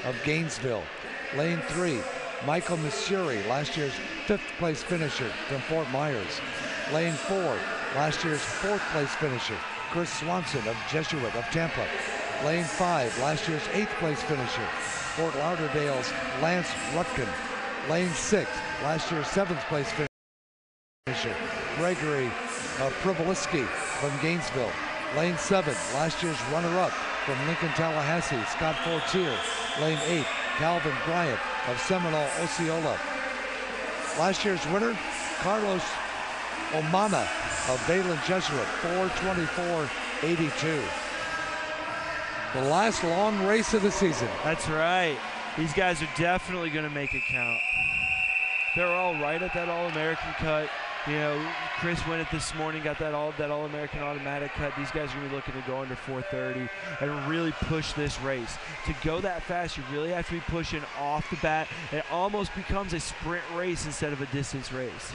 of Gainesville. Lane 3, Michael Messuri, last year's 5th place finisher from Fort Myers. Lane 4, last year's 4th place finisher, Chris Swanson of Jesuit of Tampa. Lane 5, last year's 8th place finisher, Fort Lauderdale's Lance Rutkin. Lane 6, last year's 7th place finisher, Gregory Privoliski from Gainesville. Lane 7, last year's runner-up from Lincoln, Tallahassee, Scott Fortier. Lane 8, Calvin Bryant of Seminole, Osceola. Last year's winner, Carlos Omana of Valen Jesuit, 4:24.82. The last long race of the season. That's right. These guys are definitely going to make it count. They're all right at that All-American cut. You know, Chris went it this morning, got that All-American automatic cut. These guys are going to be looking to go under 4:30 and really push this race. To go that fast, you really have to be pushing off the bat. It almost becomes a sprint race instead of a distance race.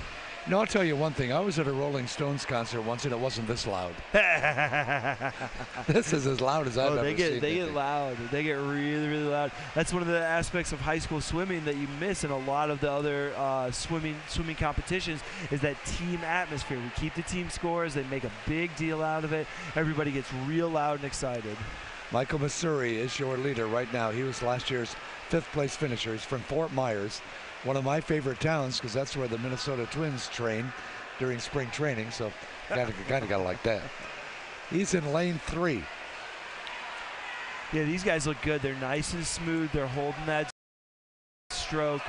No, I'll tell you one thing. I was at a Rolling Stones concert once, and it wasn't this loud. This is as loud as I've ever seen. They get loud. They get really, really loud. That's one of the aspects of high school swimming that you miss in a lot of the other swimming competitions is that team atmosphere. We keep the team scores. They make a big deal out of it. Everybody gets real loud and excited. Michael Messuri is your leader right now. He was last year's 5th place finisher. He's from Fort Myers, one of my favorite towns because that's where the Minnesota Twins train during spring training, so kind of got to like that. He's in lane 3. Yeah, these guys look good. They're nice and smooth. They're holding that stroke.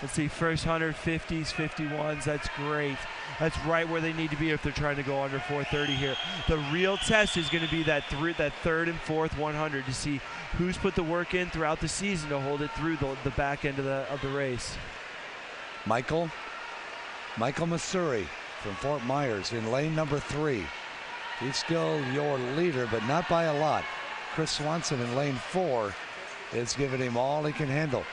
Let's see, first 100, 50s, 51s. That's great. That's right where they need to be if they're trying to go under 4:30 here. The real test is going to be that third and fourth 100 to see who's put the work in throughout the season to hold it through the back end of the race. Michael Messuri from Fort Myers in lane number 3. He's still your leader, but not by a lot. Chris Swanson in lane 4 is giving him all he can handle.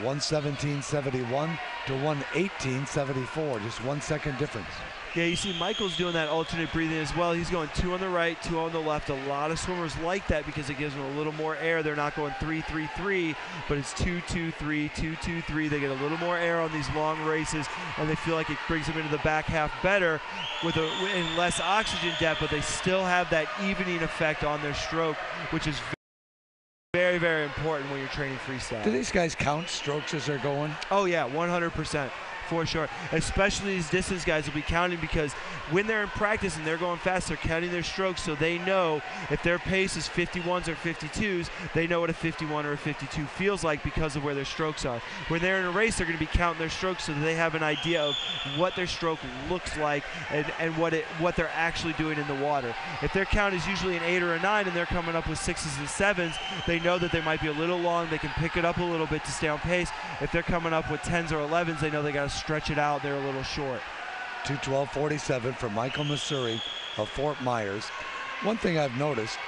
1:17.71 to 1:18.74, just 1 second difference. Yeah, you see Michael's doing that alternate breathing as well. He's going 2 on the right, 2 on the left. A lot of swimmers like that because it gives them a little more air. They're not going 3-3-3, but it's 2-2-3, 2-2-3. They get a little more air on these long races, and they feel like it brings them into the back half better in less oxygen depth, but they still have that evening effect on their stroke, which is very, very important when you're training freestyle. Do these guys count strokes as they're going? Oh yeah, 100%. For sure. Especially these distance guys will be counting because when they're in practice and they're going fast, they're counting their strokes so they know if their pace is 51s or 52s, they know what a 51 or a 52 feels like because of where their strokes are. When they're in a race, they're going to be counting their strokes so that they have an idea of what their stroke looks like and what they're actually doing in the water. If their count is usually an 8 or a 9 and they're coming up with 6s and 7s, they know that they might be a little long. They can pick it up a little bit to stay on pace. If they're coming up with 10s or 11s, they know they got to stretch it out. They're a little short. 2:12.47 for Michael Messuri of Fort Myers. One thing I've noticed,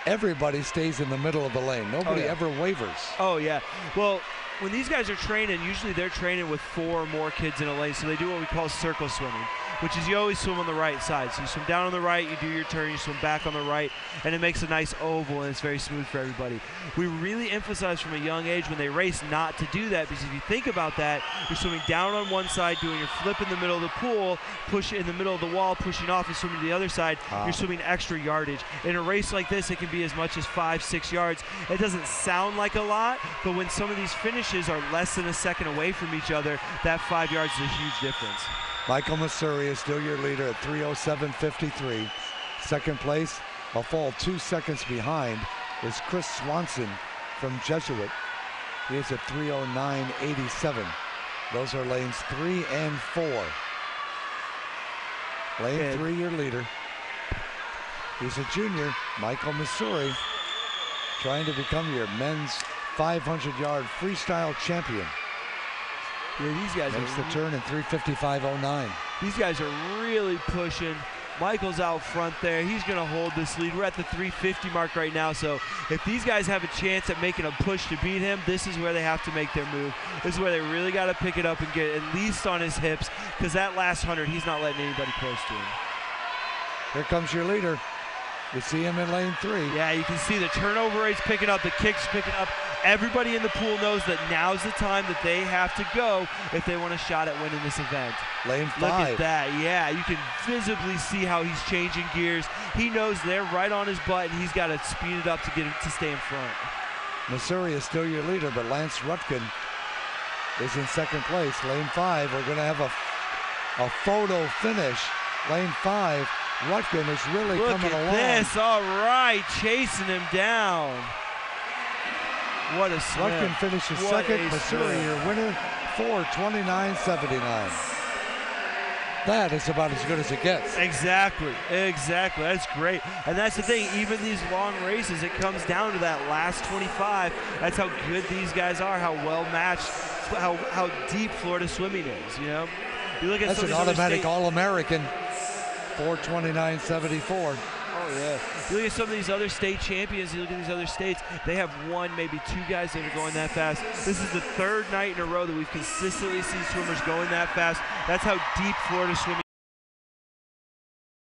everybody stays in the middle of the lane. Nobody ever wavers. Oh yeah. Well, when these guys are training, usually they're training with 4 or more kids in a lane, so they do what we call circle swimming, which is you always swim on the right side. So you swim down on the right, you do your turn, you swim back on the right, and it makes a nice oval, and it's very smooth for everybody. We really emphasize from a young age when they race not to do that, because if you think about that, you're swimming down on one side, doing your flip in the middle of the pool, push in the middle of the wall, pushing off and swimming to the other side. You're swimming extra yardage. In a race like this, it can be as much as 5-6 yards. It doesn't sound like a lot, but when some of these finishes are less than a second away from each other, that 5 yards is a huge difference. Michael Messuri is still your leader at 3:07.53. Second place, a full 2 seconds behind, is Chris Swanson from Jesuit. He is at 3:09.87. Those are lanes 3 and 4. Lane 3, your leader. He's a junior, Michael Messuri, trying to become your men's 500-yard freestyle champion. Yeah, these guys makes the turn in 3:55.09. These guys are really pushing. Michael's out front there. He's going to hold this lead. We're at the 3:50 mark right now, so if these guys have a chance at making a push to beat him, this is where they have to make their move. This is where they really got to pick it up and get it at least on his hips, because that last 100, he's not letting anybody close to him. Here comes your leader. You see him in lane 3. Yeah, you can see the turnover rate's picking up, the kicks picking up. Everybody in the pool knows that now's the time that they have to go if they want a shot at winning this event. Lane 5. Look at that. Yeah, you can visibly see how he's changing gears. He knows they're right on his butt, and he's got to speed it up to get him to stay in front. Messuri is still your leader, but Lance Rutkin is in second place. Lane 5, we're going to have a photo finish. Lane 5, Rutkin is really coming along. Look at this. All right, chasing him down. What a swim. Rutkin finishes second. Messuri, your winner, 4:29.79. That is about as good as it gets. Exactly. That's great. And that's the thing, even these long races, it comes down to that last 25. That's how good these guys are, how well matched, how deep Florida swimming is, you know? You look at that's an automatic All-American, 4:29.74. Oh, yeah. You look at some of these other state champions, you look at these other states, they have one, maybe two guys that are going that fast. This is the third night in a row that we've consistently seen swimmers going that fast. That's how deep Florida swimming